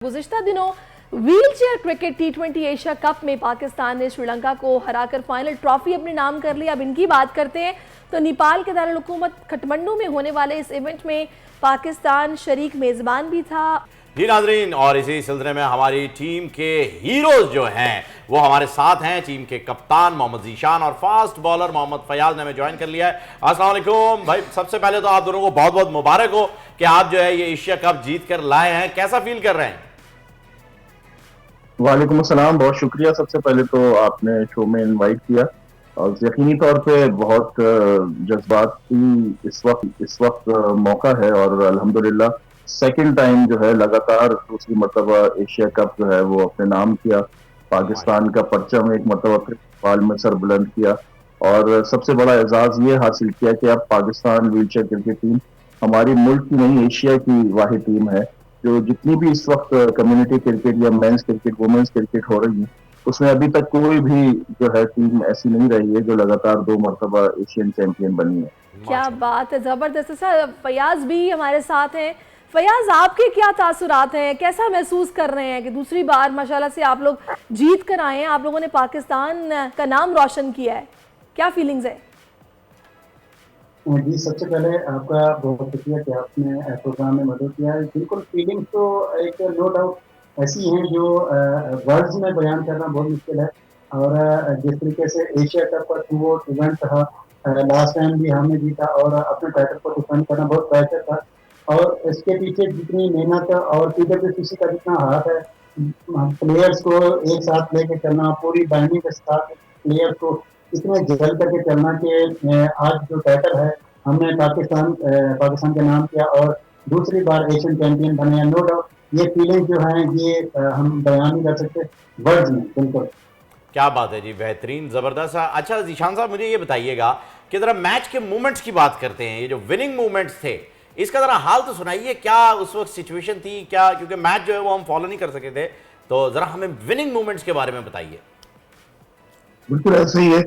गुज़िश्ता दिनों wheelchair cricket टी20 Asia cup में पाकिस्तान ने श्रीलंका को हराकर फाइनल ट्रॉफी अपने नाम कर ली। अब इनकी बात करते हैं तो नेपाल के दारुल हुकूमत काठमांडू में होने वाले इस इवेंट में पाकिस्तान शरीक मेज़बान भी था। जी नाज़रीन, और इसी सिलसिले में हमारी टीम के हीरोज जो हैं वो हमारे साथ हैं। टीम के कप्तान मोहम्मद ज़ीशान और फास्ट बॉलर मोहम्मद फयाज ने हमें ज्वाइन कर लिया है। अस्सलाम वालेकुम भाई, सबसे पहले तो आप दोनों को बहुत बहुत मुबारक हो कि आप जो है ये एशिया कप जीत कर लाए हैं। कैसा फील कर रहे हैं? वालेकुम अस्सलाम, बहुत शुक्रिया। सबसे पहले तो आपने शो में इनवाइट किया और यकीनी तौर पे बहुत जज्बाती इस वक्त मौका है और अल्हम्दुलिल्लाह सेकंड टाइम जो है लगातार दूसरी मरतबा एशिया कप जो है वो अपने नाम किया। पाकिस्तान का परचम एक मरतबा फिर नेपाल में सर बुलंद किया और सबसे बड़ा एजाज ये हासिल किया कि अब पाकिस्तान व्हीलचेयर क्रिकेट टीम हमारी मुल्क की नहीं एशिया की वाहिद टीम है जो जितनी भी इस वक्त कम्युनिटी क्रिकेट या मेंस क्रिकेट वुमेन्स क्रिकेट हो रही है उसमें अभी तक कोई भी जो है टीम ऐसी नहीं रही है जो लगातार 2 मरतबा एशियन चैंपियन बनी है। क्या बात है, जबरदस्त। सर फयाज भी हमारे साथ हैं। फयाज, आपके क्या तासुरात हैं, कैसा महसूस कर रहे हैं कि दूसरी बार माशाल्लाह से आप लोग जीत कर आए हैं, आप लोगों ने पाकिस्तान का नाम रोशन किया है, क्या फीलिंग्स है? जी, सबसे पहले आपका बहुत शुक्रिया कि आपने प्रोग्राम में मदद किया है। बिल्कुल फीलिंग्स तो एक नो डाउट ऐसी हैं जो वर्ड्स में बयान करना बहुत मुश्किल है। और जिस तरीके से एशिया कप का वो इवेंट रहा, लास्ट टाइम भी हमने जीता और अपने टाइटल को डिफेंड करना बहुत बेहतर था। और इसके पीछे जितनी मेहनत और पीडब्ल्यूसीसी का जितना हाथ है, प्लेयर्स को एक साथ लेके चलना, पूरी बाइंडिंग के साथ प्लेयर्स को इतने जल करके चलना कि आज जो टाइटल है हमने पाकिस्तान के नाम किया और दूसरी बार एशियन चैंपियन बने। नो डाउट ये फीलिंग जो है ये हम बयान नहीं कर सकते वर्ड्स में। बिल्कुल क्या बात है जी, बेहतरीन, ज़बरदस्त। अच्छा ज़ीशान साहब, मुझे ये बताइएगा कि ज़रा मैच के मूवमेंट्स की बात करते हैं, ये जो विनिंग मूवमेंट्स थे इसका ज़रा हाल तो सुनाइए। क्या उस वक्त सिचुएशन थी, क्या, क्योंकि मैच जो है वो हम फॉलो नहीं कर सके थे, तो ज़रा हमें विनिंग मूवमेंट्स के बारे में बताइए। बिल्कुल ऐसे ही है।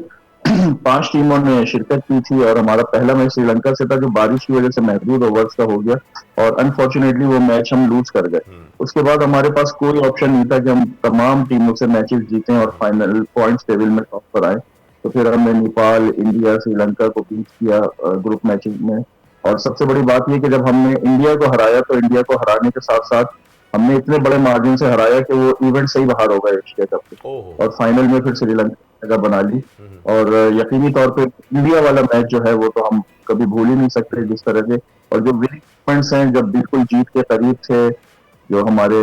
5 टीमों ने शिरकत की थी और हमारा पहला मैच श्रीलंका से था जो बारिश की वजह से महदूद ओवर्स का हो गया और अनफॉर्चुनेटली वो मैच हम लूज कर गए। उसके बाद हमारे पास कोई ऑप्शन नहीं था कि हम तमाम टीमों से मैचेस जीतें और फाइनल पॉइंट्स टेबल में टॉप पर आए। तो फिर हमने नेपाल, इंडिया, श्रीलंका को बीट किया ग्रुप मैचेस में। और सबसे बड़ी बात यह कि जब हमने इंडिया को हराया तो इंडिया को हराने के साथ साथ हमने इतने बड़े मार्जिन से हराया कि वो इवेंट सही बाहर हो गए एशिया कप के और फाइनल में फिर श्रीलंका जगह बना ली। और यकीनी तौर पे इंडिया वाला मैच जो है वो तो हम कभी भूल ही नहीं सकते जिस तरह से। और जो विनिंग पॉइंट्स हैं जब बिल्कुल जीत के करीब थे, जो हमारे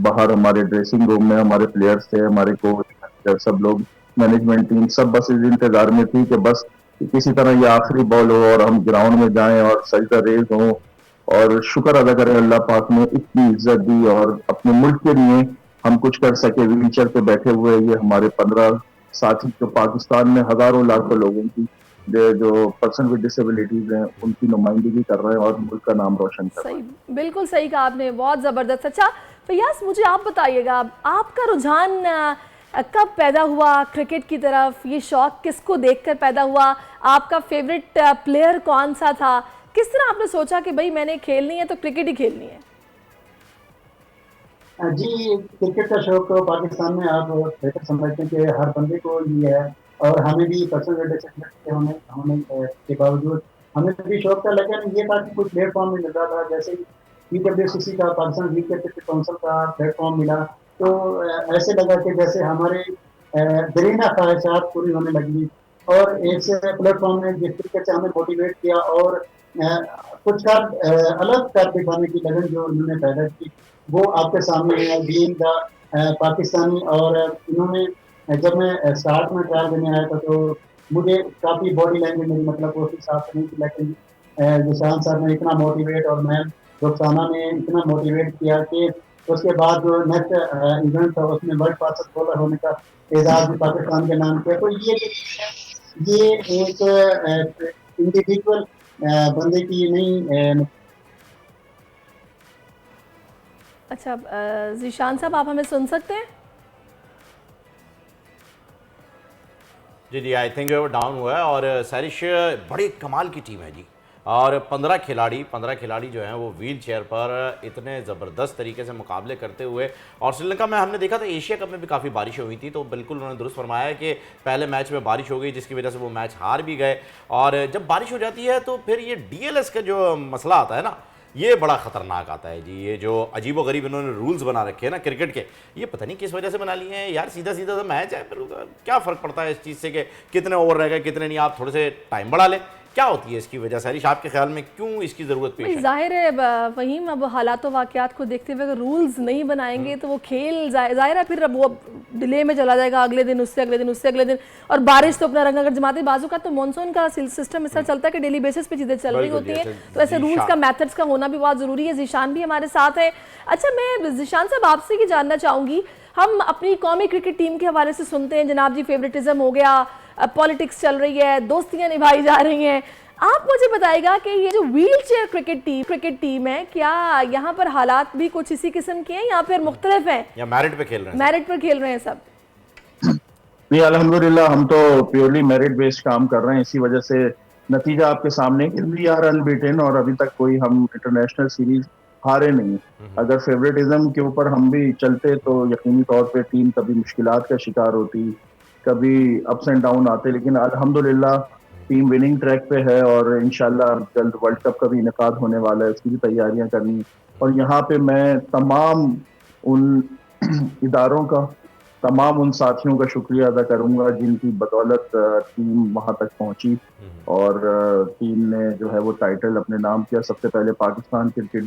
बाहर हमारे ड्रेसिंग रूम में हमारे प्लेयर्स थे, हमारे कोच, सब लोग, मैनेजमेंट टीम सब बस इस इंतजार में थी कि बस किसी तरह ये आखिरी बॉल हो और हम ग्राउंड में जाएं और सजदा रेज हो और शुक्र अदा करें अल्लाह पाक ने इतनी इज्जत दी और अपने मुल्क के लिए हम कुछ कर सके। व्हीलचेयर पे बैठे हुए ये हमारे 15 साथी जो पाकिस्तान में हजारों लाखों लोगों की जो पर्सन विद डिसेबिलिटीज हैं उनकी नुमाइंदगी कर रहे हैं और मुल्क का नाम रोशन कर रहे हैं। सही, बिल्कुल सही कहा आपने, बहुत ज़बरदस्त। अच्छा फयाज, मुझे आप बताइएगा आपका रुझान कब पैदा हुआ क्रिकेट की तरफ, ये शौक किसको देखकर पैदा हुआ, आपका फेवरेट प्लेयर कौन सा था, किस तरह आपने सोचा कि भाई मैंने खेलनी है तो क्रिकेट ही खेलनी है? जी, क्रिकेट का शौक तो पाकिस्तान में आप बेहतर समझते हैं कि हर बंदे को ये है और हमें भी पर्सनल होने होने के बावजूद हमें भी शौक था। लेकिन ये था कि कोई प्लेटफॉर्म नहीं मिल रहा था। जैसे पीडब्ल्यूसीसी का, पाकिस्तान क्रिकेट काउंसिल का प्लेटफॉर्म मिला तो ऐसे लगा कि जैसे हमारे दरीना ख्वाहिशात पूरी होने लगी। और एक से प्लेटफॉर्म ने जिस तरीके से हमें मोटिवेट किया और कुछ अलग कर दिखाने की लगन जो उन्होंने पैदा की वो आपके सामने है। बीइंग द पाकिस्तानी, और इन्होंने जब मैं स्टार्ट में ट्रायल देने आया था तो मुझे काफ़ी बॉडी लैंग्वेज मेरी मतलब वो हिसाब से नहीं थी। लेकिन जिशान साहब ने इतना मोटिवेट और मैम रुखसाना ने इतना मोटिवेट किया कि उसके बाद जो नेक्स्ट इवेंट था उसमें वर्ल्ड फास्टेस्ट बॉलर होने का एजाज भी पाकिस्तान के नाम किया। तो ये एक इंडिविजुअल बंदे की नहीं। अच्छा ज़ीशान साहब, आप हमें सुन सकते हैं? जी, आई थिंक वो डाउन हुआ है। और सैरिश, बड़ी कमाल की टीम है जी, और 15 खिलाड़ी जो हैं वो व्हील चेयर पर इतने ज़बरदस्त तरीके से मुकाबले करते हुए, और श्रीलंका में हमने देखा था एशिया कप में भी काफ़ी बारिशें हुई थी, तो बिल्कुल उन्होंने दुरुस्त फरमाया कि पहले मैच में बारिश हो गई जिसकी वजह से वो मैच हार भी गए। और जब बारिश हो जाती है तो फिर ये डीएलएस का जो मसला आता है ना, ये बड़ा खतरनाक आता है जी। ये जो अजीबोगरीब इन्होंने रूल्स बना रखे हैं ना क्रिकेट के, ये पता नहीं किस वजह से बना लिए हैं यार। सीधा सीधा तो मैच है, फिर क्या फ़र्क पड़ता है इस चीज़ से कि कितने ओवर रह गए कितने नहीं, आप थोड़े से टाइम बढ़ा लें। क्या होती है इसकी वजह? हरीश, आपके ख्याल में क्यों इसकी ज़रूरत पेश है? जाहिर है वहीम, अब हालात व वाक़यात को देखते हुए अगर रूल्स नहीं बनाएंगे तो वो खेल जाहिर है फिर वो डिले में चला जाएगा, अगले दिन उससे अगले दिन उससे अगले दिन। और बारिश तो अपना रंग अगर जमाते, बाजू का तो मानसून का सिस्टम इस तरह चलता है कि डेली बेसिस पे चीज़ें चल रही होती हैं, तो ऐसे रूल्स का मेथड्स का होना भी बहुत ज़रूरी है। जीशान भी हमारे साथ है। अच्छा, मैं जीशान साहब आपसे ये जानना चाहूँगी, हम अपनी कौमी क्रिकेट टीम के हवाले से सुनते हैं जनाब जी फेवरेटिज्म हो गया, पॉलिटिक्स चल रही है, दोस्तियाँ निभाई जा रही हैं। आप मुझे बताइएगा कि ये जो व्हील चेयर क्रिकेट टीम है, क्या यहाँ पर हालात भी कुछ इसी किस्म के हैं या फिर मुख्तलिफ हैं, या मेरिट पे खेल रहे हैं? मेरिट पर खेल रहे हैं सब? नहीं, अल्हम्दुलिल्लाह हम तो प्योरली मेरिट बेस्ड काम कर रहे हैं। इसी वजह से नतीजा आपके सामने कि वी आर अनबीटन और अभी तक कोई हम इंटरनेशनल सीरीज हारे नहीं। अगर फेवरेटिज्म के ऊपर हम भी चलते तो यकीनी तौर पे टीम कभी मुश्किलात का शिकार होती, कभी अप्स एंड डाउन आते, लेकिन अल्हम्दुलिल्लाह टीम विनिंग ट्रैक पे है और इंशाल्लाह जल्द वर्ल्ड कप का भी इनेकाद होने वाला है, उसकी भी तैयारियां करनी। और यहाँ पे मैं तमाम उन इदारों का, तमाम उन साथियों का शुक्रिया अदा करूंगा जिनकी बदौलत टीम वहां तक पहुंची और टीम ने जो है वो टाइटल अपने नाम किया। सबसे पहले पाकिस्तान क्रिकेट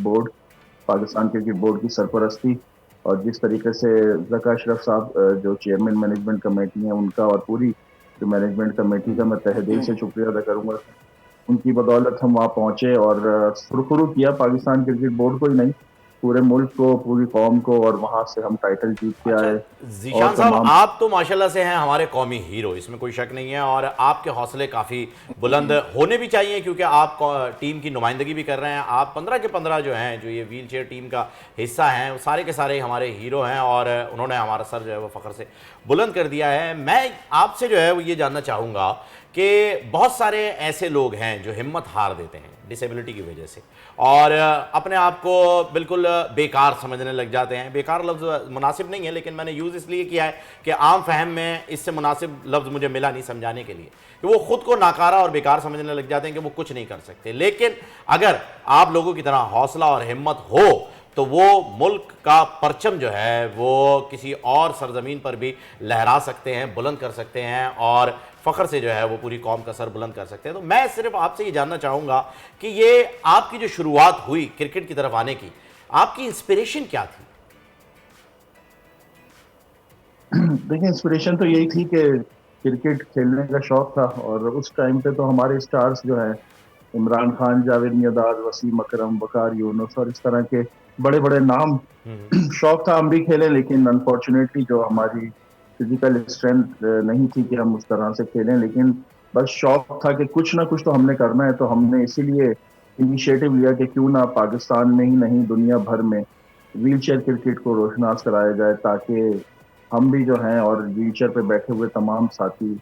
बोर्ड की सरपरस्ती और जिस तरीके से ज़का अशरफ साहब जो चेयरमैन मैनेजमेंट कमेटी है उनका और पूरी जो मैनेजमेंट कमेटी का मैं तहे दिल से शुक्रिया अदा करूंगा। उनकी बदौलत हम वहाँ पहुंचे और सुरखुरु किया पाकिस्तान क्रिकेट बोर्ड को ही नहीं, पूरे मुल्क को, पूरी कौम को, और वहां से हम टाइटल जीत के आए। जीशान साहब, आप तो माशाल्लाह से हैं हमारे कौमी हीरो, इसमें कोई शक नहीं है, और आपके हौसले काफ़ी बुलंद होने भी चाहिए क्योंकि आप टीम की नुमाइंदगी भी कर रहे हैं। आप 15 के 15 जो हैं, जो ये व्हील चेयर टीम का हिस्सा हैं, वो सारे के सारे हमारे हीरो हैं और उन्होंने हमारा सर जो है वो फ़ख्र से बुलंद कर दिया है। मैं आपसे जो है वो ये जानना चाहूँगा कि बहुत सारे ऐसे लोग हैं जो हिम्मत हार देते हैं डिसेबिलिटी की वजह से और अपने आप को बिल्कुल बेकार समझने लग जाते हैं। बेकार लफ्ज़ मुनासिब नहीं है, लेकिन मैंने यूज़ इसलिए किया है कि आम फहम में इससे मुनासिब लफ्ज़ मुझे मिला नहीं समझाने के लिए, कि वो खुद को नाकारा और बेकार समझने लग जाते हैं कि वो कुछ नहीं कर सकते। लेकिन अगर आप लोगों की तरह हौसला और हिम्मत हो तो वो मुल्क का परचम जो है वो किसी और सरजमीन पर भी लहरा सकते हैं, बुलंद कर सकते हैं और फ़ख्र से जो है वो पूरी कौम का सर बुलंद कर सकते हैं। तो मैं सिर्फ आपसे ये जानना चाहूँगा कि ये आपकी जो शुरुआत हुई क्रिकेट की तरफ आने की, आपकी इंस्पिरेशन क्या थी? देखिए, इंस्पिरेशन तो यही थी कि क्रिकेट खेलने का शौक था और उस टाइम पे तो हमारे स्टार्स जो हैं इमरान खान, जावेद मियांदाद, वसीम अकरम, वकार यूनुस और इस तरह के बड़े बड़े नाम। शौक था हम भी खेलें, लेकिन अनफॉर्चुनेटली जो हमारी फिजिकल स्ट्रेंथ नहीं थी कि हम उस तरह से खेलें, लेकिन बस शौक था कि कुछ ना कुछ तो हमने करना है। तो हमने इसीलिए इनिशिएटिव लिया कि क्यों ना पाकिस्तान में ही नहीं दुनिया भर में व्हील चेयर क्रिकेट को रोशनास कराया जाए, ताकि हम भी जो हैं और व्हील चेयर पे बैठे हुए तमाम साथी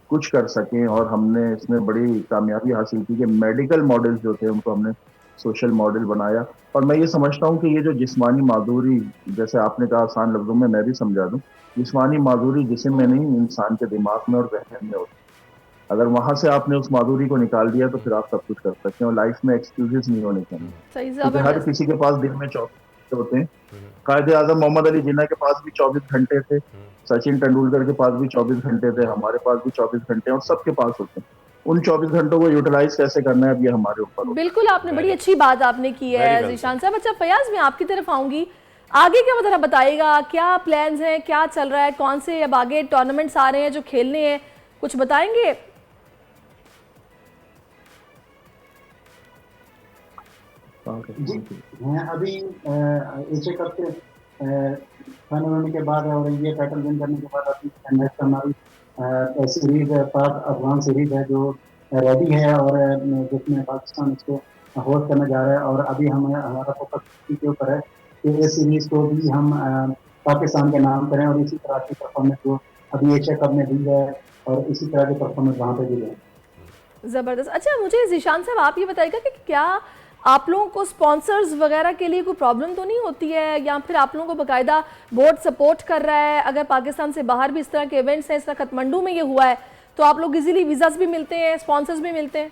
कुछ कर सकें। और हमने इसमें बड़ी कामयाबी हासिल की कि मेडिकल मॉडल्स जो थे उनको हमने सोशल मॉडल बनाया। और मैं ये समझता हूँ कि ये जो जिस्मानी माजूरी, जैसे आपने कहा आसान लफ्जों में मैं भी समझा दूँ, जिस्मानी माजूरी जिस्म में नहीं, इंसान के दिमाग में और जहन में होती है। अगर वहां से आपने उस माधुरी को निकाल दिया तो फिर आप सब कुछ कर सकते हैं और लाइफ में एक्सक्यूजेस नहीं होने चाहिए, क्योंकि हर किसी के पास दिन में 24 घंटे होते हैं। कायदे आजम मोहम्मद अली जिन्ना के पास भी 24 घंटे थे, सचिन तेंदुलकर के पास भी 24 घंटे थे, हमारे पास भी 24 घंटे और सबके पास होते हैं। उन 24 घंटों को यूटिलाइज कैसे करना है अब ये हमारे ऊपर। बिल्कुल, आपने बड़ी अच्छी बात आपने की है जीशान साहब। अच्छा फयाज, मैं आपकी तरफ आऊंगी, आगे क्या मतलब बताइएगा, क्या प्लान्स हैं, क्या चल रहा है, कौन से अब आगे टूर्नामेंट्स आ रहे हैं जो खेलने हैं, कुछ बताएंगे? जी, अभी एशिया कप के फाइनल होने के बाद और ये टाइटल विन करने के बाद अभी नेक्स्ट हमारी सीरीज पाक अफगान सीरीज है जो रेडी है और जिसमें पाकिस्तान इसको होस्ट करने जा रहा है। और अभी हमारा फोकस के ऊपर है कि इस सीरीज को भी हम पाकिस्तान के नाम करें और इसी तरह की परफॉर्मेंस जो अभी एशिया कप में दी है और इसी तरह की परफॉर्मेंस वहाँ पे दी है। ज़बरदस्त। अच्छा, मुझे ज़ीशान साहब आप ये बताइएगा कि क्या आप लोगों को स्पॉन्सर्स वगैरह के लिए कोई प्रॉब्लम तो नहीं होती है, या फिर आप लोगों को बाकायदा बोर्ड सपोर्ट कर रहा है? अगर पाकिस्तान से बाहर भी इस तरह के इवेंट्स हैं, इस तरह काठमांडू में ये हुआ है, तो आप लोग इजीली वीज़ास भी मिलते हैं, स्पॉन्सर्स भी मिलते हैं?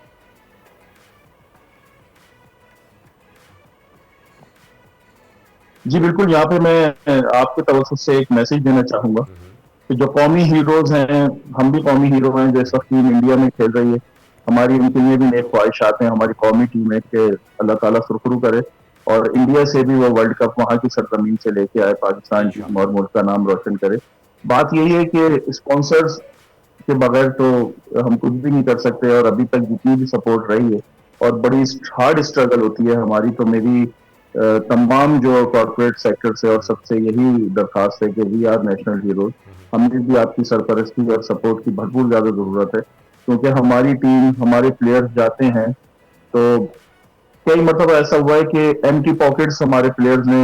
जी बिल्कुल, यहाँ पे मैं आपके तवज्जुह से एक मैसेज देना चाहूंगा कि जो कौमी हीरोज हैं, हम भी कौमी हीरो हैं जो इस वक्त टीम इंडिया में खेल रही है। हमारी उनके लिए भी नेक ख्वाहिशात हैं, हमारी कौमी टीम है कि अल्लाह ताला सुरखरू करे और इंडिया से भी वो वर्ल्ड कप वहाँ की सरजमीन से लेके आए, पाकिस्तान टीम और मुल्क का नाम रोशन करे। बात यही है कि स्पॉन्सर्स के बगैर तो हम कुछ भी नहीं कर सकते, और अभी तक जितनी भी सपोर्ट रही है और बड़ी हार्ड स्ट्रगल होती है हमारी, तो मेरी तमाम जो कॉर्पोरेट सेक्टर से और सबसे यही दरखास्त है कि वी आर नेशनल हीरोज। हमें भी आपकी सरपरस्ती और सपोर्ट की भरपूर ज्यादा जरूरत है, क्योंकि हमारी टीम, हमारे प्लेयर्स जाते हैं तो कई मतलब ऐसा हुआ है कि एम्प्टी पॉकेट्स हमारे प्लेयर्स ने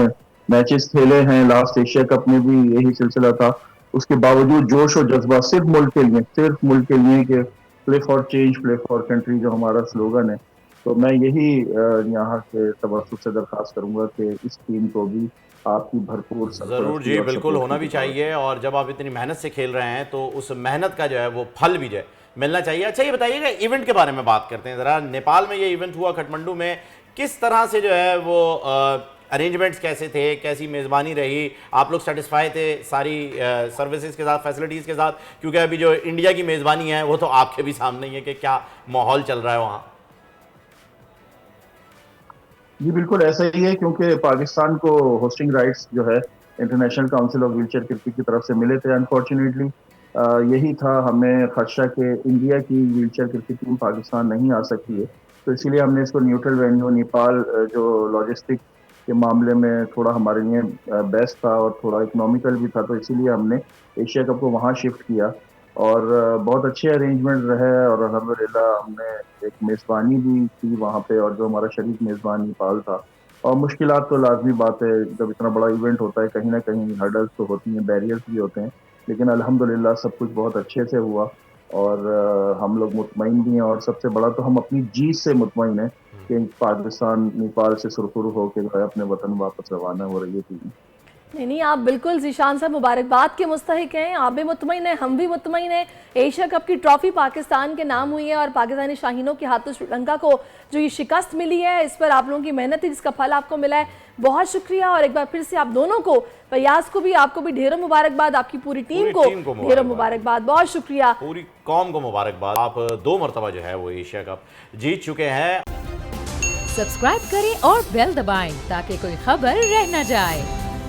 मैचेस खेले हैं। लास्ट एशिया कप में भी यही सिलसिला था, उसके बावजूद जोश और जज्बा सिर्फ मुल्क के लिए कि play for change, play for country जो हमारा स्लोगन है। तो मैं यही यहाँ के तवज्जुह से दरखास्त करूंगा कि इस टीम को भी आपकी भरपूर ज़रूर जी, बिल्कुल होना भी चाहिए, और जब आप इतनी मेहनत से खेल रहे हैं तो उस मेहनत का जो है वो फल भी जो है मिलना चाहिए। अच्छा, ये बताइएगा, इवेंट के बारे में बात करते हैं ज़रा। नेपाल में ये इवेंट हुआ, काठमांडू में, किस तरह से जो है वो अरेंजमेंट्स कैसे थे, कैसी मेज़बानी रही, आप लोग सेटिस्फाई थे सारी सर्विसेज के साथ, फैसिलिटीज़ के साथ? क्योंकि अभी जो इंडिया की मेज़बानी है वो तो आपके भी सामने ही है कि क्या माहौल चल रहा है वहाँ। जी बिल्कुल ऐसा ही है, क्योंकि पाकिस्तान को होस्टिंग राइट्स जो है international council of wheelchair cricket की तरफ से मिले थे। अनफॉर्चुनेटली यही था हमें खदशा कि इंडिया की व्हीलचेयर क्रिकेट टीम पाकिस्तान नहीं आ सकती है, तो इसीलिए हमने इसको न्यूट्रल वेन्यू, नेपाल जो लॉजिस्टिक के मामले में थोड़ा हमारे लिए बेस्ट था और थोड़ा इकोनॉमिकल भी था, तो इसीलिए हमने एशिया कप को वहाँ शिफ्ट किया और बहुत अच्छे अरेंजमेंट रहे। और अल्हम्दुलिल्लाह हमने एक मेज़बानी भी की वहाँ पे, और जो हमारा शरीक मेज़बान नेपाल था। और मुश्किलात तो लाजमी बात है, जब इतना बड़ा इवेंट होता है कहीं ना कहीं हर्डल्स तो होती हैं, बैरियर्स भी होते हैं, लेकिन अल्हम्दुलिल्लाह सब कुछ बहुत अच्छे से हुआ और हम लोग मुतमईन भी हैं। और सबसे बड़ा तो हम अपनी जीत से मुतमईन हैं कि पाकिस्तान नेपाल से सुरखुरू होकर जो है अपने वतन वापस रवाना हो रही है टीम। नहीं, आप बिल्कुल ज़ीशान साहब मुबारकबाद के मुस्तहिक हैं। आप भी मुतमईन हैं, हम भी मुतमईन हैं। एशिया कप की ट्रॉफी पाकिस्तान के नाम हुई है और पाकिस्तानी शाहीनों के हाथों श्रीलंका को जो ये शिकस्त मिली है, इस पर आप लोगों की मेहनत है जिसका फल आपको मिला है। बहुत शुक्रिया, और एक बार फिर से आप दोनों को, फयाज को भी, आपको भी ढेरों मुबारकबाद, आपकी पूरी टीम को ढेरों मुबारकबाद, बहुत शुक्रिया, पूरी कौम को मुबारकबाद। आप 2 मरतबा जो है वो एशिया कप जीत चुके हैं। सब्सक्राइब करें और बेल दबाएं ताकि कोई खबर रह न जाए।